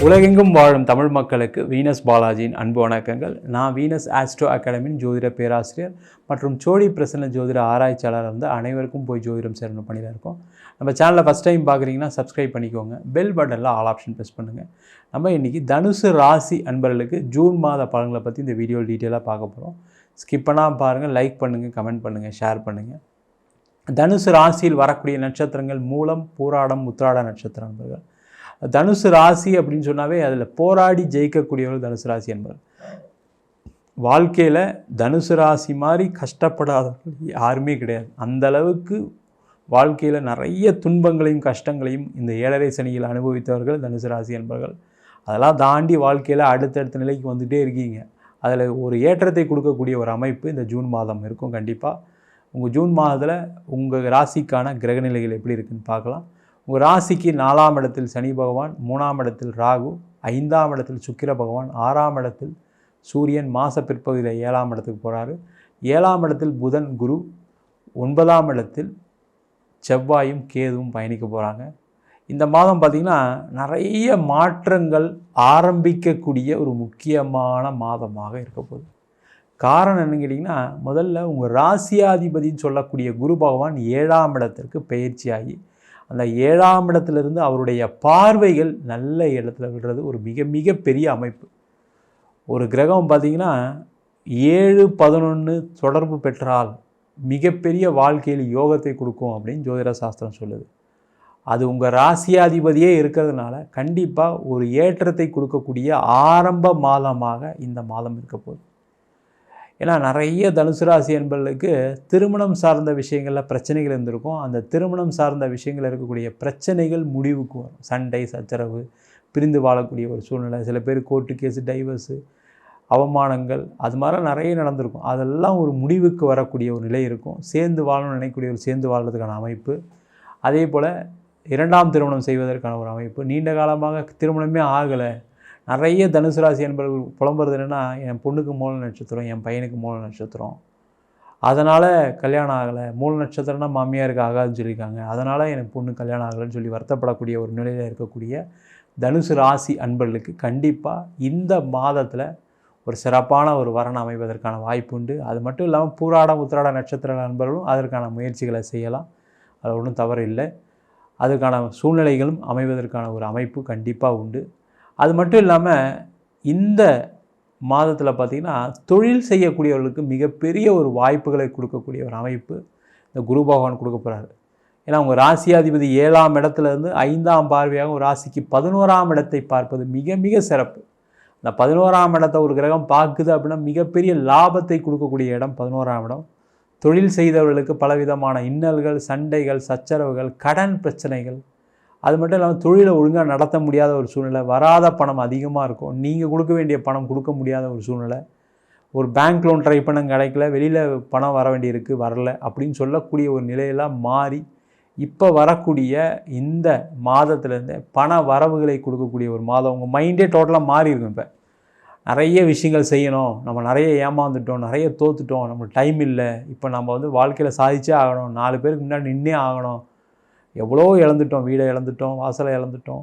உலகெங்கும் வாழும் தமிழ் மக்களுக்கு வீனஸ் பாலாஜியின் அன்பு வணக்கங்கள். நான் வீனஸ் ஆஸ்ட்ரோ அகாடமியின் ஜோதிட பேராசிரியர் மற்றும் சோழி பிரசன்ன ஜோதிட ஆராய்ச்சியாளர் வந்து அனைவருக்கும் போய் ஜோதிடம் சேரணும் பண்ணியில் இருக்கோம். நம்ம சேனலில் ஃபஸ்ட் டைம் பார்க்குறீங்கன்னா சப்ஸ்கிரைப் பண்ணிக்கோங்க. பெல் பட்டனில் ஆல் ஆப்ஷன் ப்ரெஸ் பண்ணுங்கள். நம்ம இன்றைக்கி தனுசு ராசி அன்பர்களுக்கு ஜூன் மாத பலன்களை பற்றி இந்த வீடியோ டீட்டெயிலாக பார்க்க போகிறோம். ஸ்கிப் பண்ணாமல் பாருங்கள், லைக் பண்ணுங்கள், கமெண்ட் பண்ணுங்கள், ஷேர் பண்ணுங்கள். தனுசு ராசியில் வரக்கூடிய நட்சத்திரங்கள் மூலம், பூராடம், உத்திராட நட்சத்திர நண்பர்கள். தனுசு ராசி அப்படின்னு சொன்னாவே அதில் போராடி ஜெயிக்கக்கூடியவர்கள் தனுசு ராசி என்பவர். வாழ்க்கையில் தனுசு ராசி மாதிரி கஷ்டப்படாதவர்கள் யாருமே கிடையாது. அந்த அளவுக்கு வாழ்க்கையில் நிறைய துன்பங்களையும் கஷ்டங்களையும் இந்த 7.5 சனியில் அனுபவித்தவர்கள் தனுசு ராசி என்பவர்கள். அதெல்லாம் தாண்டி வாழ்க்கையில் அடுத்தடுத்த நிலைக்கு வந்துகிட்டே இருக்கீங்க. அதில் ஒரு ஏற்றத்தை கொடுக்கக்கூடிய ஒரு அமைப்பு இந்த ஜூன் மாதம் இருக்கும். கண்டிப்பாக உங்கள் ஜூன் மாதத்தில் உங்கள் ராசிக்கான கிரகநிலைகள் எப்படி இருக்குதுன்னு பார்க்கலாம். உங்கள் ராசிக்கு 4ஆம் இடத்தில் சனி பகவான், 3ஆம் இடத்தில் ராகு, 5ஆம் இடத்தில் சுக்கிர பகவான், 6ஆம் இடத்தில் சூரியன், மாத பிற்பகுதியில் 7ஆம் இடத்துக்கு போகிறாரு. 7ஆம் இடத்தில் புதன், குரு, 9ஆம் இடத்தில் செவ்வாயும் கேதுவும் பயணிக்க போகிறாங்க. இந்த மாதம் பார்த்திங்கன்னா நிறைய மாற்றங்கள் ஆரம்பிக்கக்கூடிய ஒரு முக்கியமான மாதமாக இருக்க போகுது. காரணம் என்னன்னு கேட்டிங்கன்னா, முதல்ல உங்கள் ராசியாதிபதினு சொல்லக்கூடிய குரு பகவான் 7ஆம் இடத்திற்கு பயிற்சியாகி அந்த 7ஆம் இடத்துலேருந்து அவருடைய பார்வைகள் நல்ல இடத்துல விடுறது ஒரு மிக பெரிய அமைப்பு. ஒரு கிரகம் பார்த்திங்கன்னா 7-11 தொடர்பு பெற்றால் மிகப்பெரிய வாழ்க்கையில் யோகத்தை கொடுக்கும் அப்படின்னு ஜோதிட சாஸ்திரம் சொல்லுது. அது உங்கள் ராசியாதிபதியே இருக்கிறதுனால கண்டிப்பாக ஒரு ஏற்றத்தை கொடுக்கக்கூடிய ஆரம்ப மாதமாக இந்த மாதம் இருக்க போகுது. ஏன்னா நிறைய தனுசு ராசி என்பவர்களுக்கு திருமணம் சார்ந்த விஷயங்களில் பிரச்சனைகள் இருந்திருக்கும். அந்த திருமணம் சார்ந்த விஷயங்கள் இருக்கக்கூடிய பிரச்சனைகள் முடிவுக்கு வரும். சண்டை, சச்சரவு, பிரிந்து வாழக்கூடிய ஒரு சூழ்நிலை, சில பேர் கோர்ட்டு கேஸு, டைவர்ஸு, அவமானங்கள், அது மாதிரி நிறைய நடந்திருக்கும். அதெல்லாம் ஒரு முடிவுக்கு வரக்கூடிய ஒரு நிலை இருக்கும். சேர்ந்து வாழணும்னு நினைக்கக்கூடிய ஒரு சேர்ந்து வாழ்கிறதுக்கான அமைப்பு. அதே போல் 2ஆம் திருமணம் செய்வதற்கான ஒரு அமைப்பு. நீண்ட காலமாக திருமணமே ஆகலை. நிறைய தனுசு ராசி என்பவர்கள் புலம்புறது என்னென்னா, என் பொண்ணுக்கு மூல நட்சத்திரம், என் பையனுக்கு மூல நட்சத்திரம், அதனால் கல்யாணம் ஆகலை. மூல நட்சத்திரம்னா மாமியாருக்கு ஆகாதுன்னு சொல்லியிருக்காங்க, அதனால் எனக்கு பொண்ணு கல்யாணம் ஆகலைன்னு சொல்லி வருத்தப்படக்கூடிய ஒரு நிலையில் இருக்கக்கூடிய தனுசு ராசி அன்பர்களுக்கு கண்டிப்பாக இந்த மாதத்தில் ஒரு சிறப்பான ஒரு வரன் அமைவதற்கான வாய்ப்பு உண்டு. அது மட்டும் இல்லாமல் பூராடம், உத்திராட நட்சத்திர நண்பர்களும் அதற்கான முயற்சிகளை செய்யலாம். அது ஒன்றும் தவறு இல்லை. அதுக்கான சூழ்நிலைகளும் அமைவதற்கான ஒரு அமைப்பு கண்டிப்பாக உண்டு. அது மட்டும் இல்லாமல் இந்த மாதத்தில் பார்த்திங்கன்னா தொழில் செய்யக்கூடியவர்களுக்கு மிகப்பெரிய ஒரு வாய்ப்புகளை கொடுக்கக்கூடிய ஒரு அமைப்பு இந்த குரு பகவான் கொடுக்க போகிறாரு. ஏன்னா உங்கள் ராசியாதிபதி 7ஆம் இடத்துலேருந்து 5ஆம் பார்வையாக ஒரு ராசிக்கு 11ஆம் இடத்தை பார்ப்பது மிக சிறப்பு. இந்த 11ஆம் இடத்தை ஒரு கிரகம் பார்க்குது அப்படின்னா மிகப்பெரிய லாபத்தை கொடுக்கக்கூடிய இடம் 11ஆம் இடம். தொழில் செய்தவர்களுக்கு பலவிதமான இன்னல்கள், சண்டைகள், சச்சரவுகள், கடன் பிரச்சனைகள், அது மட்டும் இல்லாமல் தொழிலை ஒழுங்காக நடத்த முடியாத ஒரு சூழ்நிலை, வராத பணம் அதிகமாக இருக்கும், நீங்கள் கொடுக்க வேண்டிய பணம் கொடுக்க முடியாத ஒரு சூழ்நிலை, ஒரு பேங்க் லோன் ட்ரை பண்ண கிடைக்கல, வெளியில் பணம் வர வேண்டியிருக்கு, வரல அப்படின்னு சொல்லக்கூடிய ஒரு நிலையெல்லாம் மாறி இப்போ வரக்கூடிய இந்த மாதத்துலேருந்து பண வரவுகளை கொடுக்கக்கூடிய ஒரு மாதம். உங்கள் மைண்டே டோட்டலாக மாறி இருக்கும். இப்போ நிறைய விஷயங்கள் செய்யணும், நம்ம நிறைய ஏமாந்துட்டோம், நிறைய தோத்துட்டோம், நம்மளுக்கு டைம் இல்லை, இப்போ நம்ம வந்து வாழ்க்கையில் சாதிச்சே ஆகணும், 4 பேருக்கு முன்னாடி நின்னே ஆகணும், எவ்வளோ இழந்துட்டோம், வீடை இழந்துட்டோம், வாசலை இழந்துட்டோம்,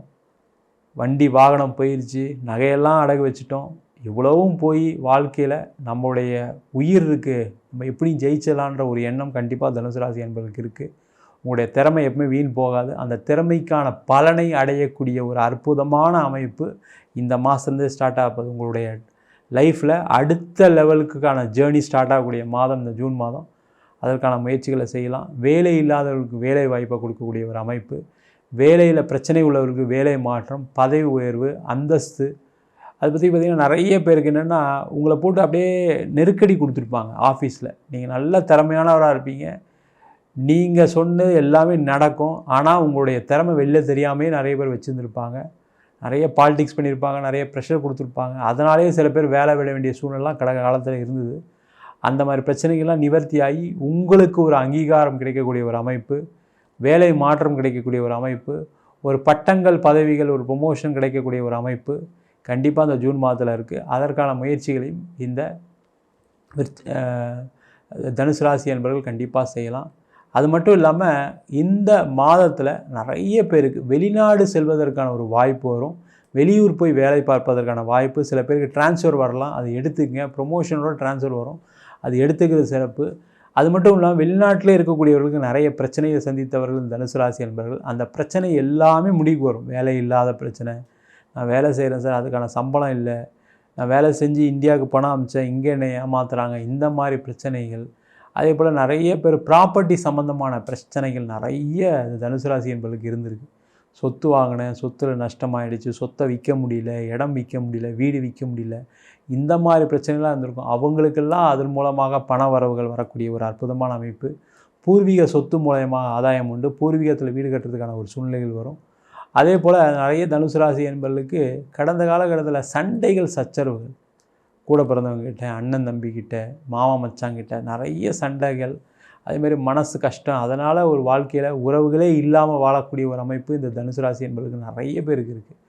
வண்டி வாகனம் போயிடுச்சு, நகையெல்லாம் அடகு வச்சுட்டோம், இவ்வளவும் போய் வாழ்க்கையில் நம்மளுடைய உயிர் இருக்குது, நம்ம எப்படியும் ஜெயிச்சலான்ற ஒரு எண்ணம் கண்டிப்பாக தனுசு ராசி என்பவர்களுக்கு இருக்குது. உங்களுடைய திறமை எப்பவுமே வீண் போகாது. அந்த திறமைக்கான பலனை அடையக்கூடிய ஒரு அற்புதமான அமைப்பு இந்த மாதத்துலேருந்து ஸ்டார்ட் ஆகுது. உங்களுடைய லைஃப்பில் அடுத்த லெவலுக்கான ஜேர்னி ஸ்டார்ட் ஆகக்கூடிய மாதம் இந்த ஜூன் மாதம். அதற்கான முயற்சிகளை செய்யலாம். வேலை இல்லாதவர்களுக்கு வேலை வாய்ப்பை கொடுக்கக்கூடிய ஒரு அமைப்பு, வேலையில் பிரச்சனை உள்ளவர்களுக்கு வேலை மாற்றம், பதவி உயர்வு, அந்தஸ்து. அதை பற்றி பார்த்திங்கன்னா நிறைய பேருக்கு என்னென்னா உங்களை போட்டு அப்படியே நெருக்கடி கொடுத்துருப்பாங்க ஆஃபீஸில். நீங்கள் நல்ல திறமையானவராக இருப்பீங்க, நீங்கள் சொன்னது எல்லாமே நடக்கும், ஆனால் உங்களுடைய திறமை வெளில தெரியாமே நிறைய பேர் வச்சுருந்துருப்பாங்க, நிறைய பாலிடிக்ஸ் பண்ணியிருப்பாங்க, நிறைய ப்ரெஷர் கொடுத்துருப்பாங்க. அதனாலேயே சில பேர் வேலை விட வேண்டிய சூழ்நிலாம் கடந்த காலத்தில் இருந்தது. அந்த மாதிரி பிரச்சனைகள்லாம் நிவர்த்தியாகி உங்களுக்கு ஒரு அங்கீகாரம் கிடைக்கக்கூடிய ஒரு அமைப்பு, வேலை மாற்றம் கிடைக்கக்கூடிய ஒரு அமைப்பு, ஒரு பட்டங்கள், பதவிகள், ஒரு ப்ரொமோஷன் கிடைக்கக்கூடிய ஒரு அமைப்பு கண்டிப்பாக அந்த ஜூன் மாதத்தில் இருக்குது. அதற்கான முயற்சிகளையும் இந்த தனுசு ராசி என்பவர்கள் கண்டிப்பாக செய்யலாம். அது மட்டும் இல்லாமல் இந்த மாதத்தில் நிறைய பேருக்கு வெளிநாடு செல்வதற்கான ஒரு வாய்ப்பு வரும். வெளியூர் போய் வேலை பார்ப்பதற்கான வாய்ப்பு, சில பேருக்கு ட்ரான்ஸ்ஃபர் வரலாம், அது எடுத்துக்கங்க. ப்ரொமோஷனோட ட்ரான்ஸ்ஃபர் வரும், அது எடுத்துக்கிறது சிறப்பு. அது மட்டும் இல்லாமல் வெளிநாட்டிலே இருக்கக்கூடியவர்களுக்கு நிறைய பிரச்சனையை சந்தித்தவர்கள் தனுசு ராசி என்பவர்கள். அந்த பிரச்சனை எல்லாமே முடிவுக்கு வரும். வேலை இல்லாத பிரச்சனை, நான் வேலை செய்கிறேன் சார், அதுக்கான சம்பளம் இல்லை, நான் வேலை செஞ்சு இந்தியாவுக்கு பணம் அனுப்பிச்சேன், இங்கே என்னை ஏமாத்துறாங்க, இந்த மாதிரி பிரச்சனைகள். அதே போல் நிறைய பேர் ப்ராப்பர்ட்டி சம்மந்தமான பிரச்சனைகள் நிறைய தனுசு ராசி என்பவர்களுக்கு இருந்திருக்கு. சொத்து வாங்கினேன், சொத்தில் நஷ்டமாயிடுச்சு, சொத்தை விற்க முடியல, இடம் விற்க முடியல, வீடு விற்க முடியல, இந்த மாதிரி பிரச்சனைலாம் இருந்திருக்கும். அவங்களுக்கெல்லாம் அதன் மூலமாக பண வரவுகள் வரக்கூடிய ஒரு அற்புதமான அமைப்பு. பூர்வீக சொத்து மூலயமாக ஆதாயம் உண்டு, பூர்வீகத்தில் வீடு கட்டுறதுக்கான ஒரு சூழ்நிலைகள் வரும். அதே போல் நிறைய தனுசு ராசி என்பவர்களுக்கு கடந்த காலகட்டத்தில் சண்டைகள், சச்சரவுகள், கூட பிறந்தவங்ககிட்ட, அண்ணன் தம்பிக்கிட்ட, மாமா மச்சாங்கிட்ட நிறைய சண்டைகள், அதேமாதிரி மனசு கஷ்டம். அதனால் ஒரு வாழ்க்கையில் உறவுகளே இல்லாமல் வாழக்கூடிய ஒரு அமைப்பு இந்த தனுசு ராசி என்பவர்களுக்கு நிறைய பேருக்கு இருக்குது.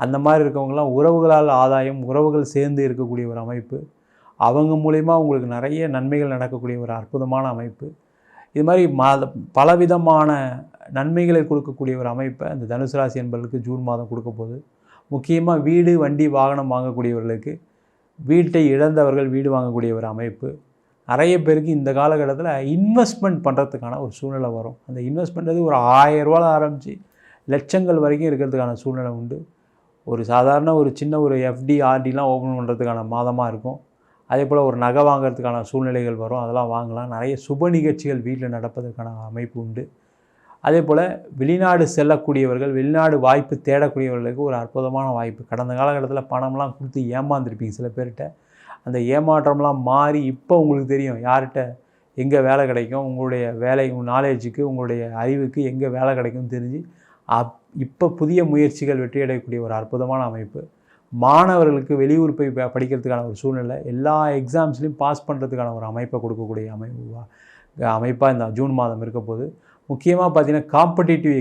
அந்த மாதிரி இருக்கவங்களாம் உறவுகளால் ஆதாயம், உறவுகள் சேர்ந்து இருக்கக்கூடிய ஒரு அமைப்பு, அவங்க மூலயமா உங்களுக்கு நிறைய நன்மைகள் நடக்கக்கூடிய ஒரு அற்புதமான அமைப்பு. இது மாதிரி பலவிதமான நன்மைகளை கொடுக்கக்கூடிய ஒரு அமைப்பை இந்த தனுசு ராசி என்பவர்களுக்கு ஜூன் மாதம் கொடுக்க போகுது. முக்கியமாக வீடு, வண்டி, வாகனம் வாங்கக்கூடியவர்களுக்கு, வீட்டை இழந்தவர்கள் வீடு வாங்கக்கூடிய ஒரு அமைப்பு. நிறைய பேருக்கு இந்த காலகட்டத்தில் இன்வெஸ்ட்மெண்ட் பண்ணுறதுக்கான ஒரு சூழ்நிலை வரும். அந்த இன்வெஸ்ட்மெண்ட் ஒரு 1000 ரூபாயில் ஆரம்பித்து லட்சங்கள் வரைக்கும் இருக்கிறதுக்கான சூழ்நிலை உண்டு. ஒரு சாதாரண ஒரு சின்ன ஒரு எஃப்டி, ஆர்டிலாம் ஓப்பன் பண்ணுறதுக்கான மாதமாக இருக்கும். அதே போல் ஒரு நகை வாங்கிறதுக்கான சூழ்நிலைகள் வரும், அதெல்லாம் வாங்கலாம். நிறைய சுப நிகழ்ச்சிகள் வீட்டில் நடப்பதற்கான அமைப்பு உண்டு. அதே போல் வெளிநாடு செல்லக்கூடியவர்கள், வெளிநாடு வாய்ப்பு தேடக்கூடியவர்களுக்கு ஒரு அற்புதமான வாய்ப்பு. கடந்த காலகட்டத்தில் பணம்லாம் கொடுத்து ஏமாந்துருப்பீங்க சில பேர்கிட்ட. அந்த ஏமாற்றம்லாம் மாறி இப்போ உங்களுக்கு தெரியும் யார்கிட்ட எங்கே வேலை கிடைக்கும், உங்களுடைய வேலை, நாலேஜுக்கு, உங்களுடைய அறிவுக்கு எங்கே வேலை கிடைக்கும்னு தெரிஞ்சு இப்போ புதிய முயற்சிகள் வெற்றியடையக்கூடிய ஒரு அற்புதமான அமைப்பு. மாணவர்களுக்கு வெளியூர் போய் படிக்கிறதுக்கான ஒரு சூழ்நிலை, எல்லா எக்ஸாம்ஸ்லையும் பாஸ் பண்ணுறதுக்கான ஒரு அமைப்பை கொடுக்கக்கூடிய அமைப்பாக இந்த ஜூன் மாதம் இருக்க போது. முக்கியமாக பார்த்திங்கன்னா காம்படிட்டிவ்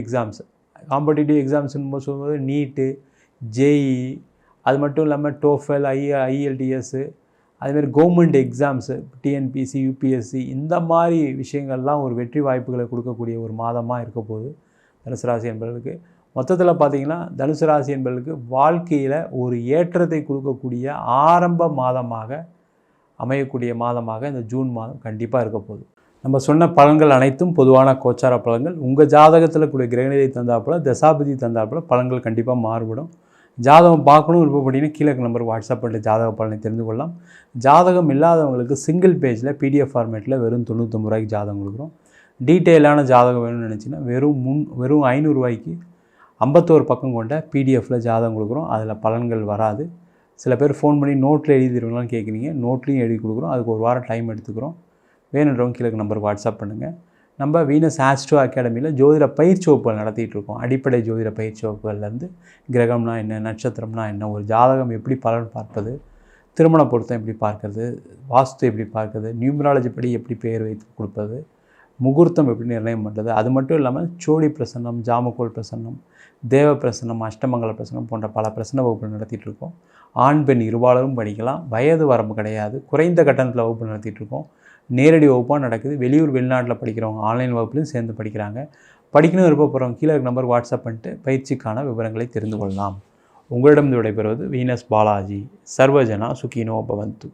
எக்ஸாம்ஸ்னு சொல்லும்போது நீட்டு, ஜேஇ, அது மட்டும் இல்லாமல் டோஃபெல், ஐஎல்டிஎஸ்ஸு, அதுமாதிரி கவர்மெண்ட் எக்ஸாம்ஸு, டிஎன்பிசி, யூபிஎஸ்சி, இந்த மாதிரி விஷயங்கள்லாம் ஒரு வெற்றி வாய்ப்புகளை கொடுக்கக்கூடிய ஒரு மாதமாக இருக்க போகுது தனுசு ராசி என்பவர்களுக்கு. மொத்தத்தில் பார்த்திங்கன்னா தனுசு ராசி என்பவர்களுக்கு வாழ்க்கையில் ஒரு ஏற்றத்தை கொடுக்கக்கூடிய ஆரம்ப மாதமாக அமையக்கூடிய மாதமாக இந்த ஜூன் மாதம் கண்டிப்பாக இருக்க போகுது. நம்ம சொன்ன பலன்கள் அனைத்தும் பொதுவான கோச்சார பலன்கள். உங்கள் ஜாதகத்தில் கூடிய கிரகநிலை தந்தாப்புல, தசாபதி தந்தாப்புல பலன்கள் கண்டிப்பாக மாறுபடும். ஜாதகம் பார்க்கணும் விருப்பப்பட்டீங்கன்னா கீழே நம்பருக்கு வாட்ஸ்அப் பண்ணிட்டு ஜாதக பலனை தெரிந்து கொள்ளலாம். ஜாதகம் இல்லாதவங்களுக்கு சிங்கிள் பேஜில் பிடிஎஃப் ஃபார்மேட்டில் வெறும் 99 ரூபாய்க்கு ஜாதகம் கொடுக்குறோம். டீட்டெயிலான ஜாதகம் வேணும்னு நினச்சிங்கன்னா வெறும் 500 ரூபாய்க்கு 51 பக்கம் கொண்ட பிடிஎஃப்பில் ஜாதகம் கொடுக்குறோம். அதில் பலன்கள் வராது. சில பேர் ஃபோன் பண்ணி நோட்டில் எழுதிடுவீங்களான்னு கேட்குறீங்க. நோட்லேயும் எழுதி கொடுக்குறோம். அதுக்கு ஒரு வாரம் டைம் எடுத்துக்கிறோம். வேணுன்றவங்க கீழே நம்பருக்கு வாட்ஸ்அப் பண்ணுங்கள். நம்ம வீனஸ் ஆஸ்ட்ரோ அகாடமியில் ஜோதிட பயிற்சி வகுப்புகள் நடத்திட்டு இருக்கோம். அடிப்படை ஜோதிட பயிற்சி வகுப்புகள்லேருந்து கிரகம்னா என்ன, நட்சத்திரம்னா என்ன, ஒரு ஜாதகம் எப்படி பலன் பார்ப்பது, திருமண பொருத்தம் எப்படி பார்க்கறது, வாஸ்து எப்படி பார்க்கறது, நியூமராலஜி படி எப்படி பெயர் வைத்து கொடுப்பது, முகூர்த்தம் எப்படி நிர்ணயம் பண்ணுறது, அது மட்டும் இல்லாமல் சோடி பிரசன்னம், ஜாமக்கோல் பிரசன்னம், தேவ பிரசன்னம், அஷ்டமங்கல பிரசன்னம் போன்ற பல பிரசன்ன வகுப்புகள் நடத்திட்டு இருக்கோம். ஆண் பெண் இருபாலரும் படிக்கலாம். வயது வரம்பு கிடையாது. குறைந்த கட்டணத்தில் வகுப்பு நடத்திட்டு இருக்கோம். நேரடி வகுப்பாக நடக்குது. வெளியூர், வெளிநாட்டில் படிக்கிறவங்க ஆன்லைன் வகுப்புலையும் சேர்ந்து படிக்கிறாங்க. படிக்கணும் விருப்பப்படுறவங்க கீழே நம்பருக்கு வாட்ஸ்அப் பண்ணிட்டு பயிற்சிக்கான விவரங்களை தெரிந்து கொள்ளலாம். உங்களிடம் விடைபெறுவது வீனஸ் பாலாஜி. சர்வஜனா சுகினோ பவந்து.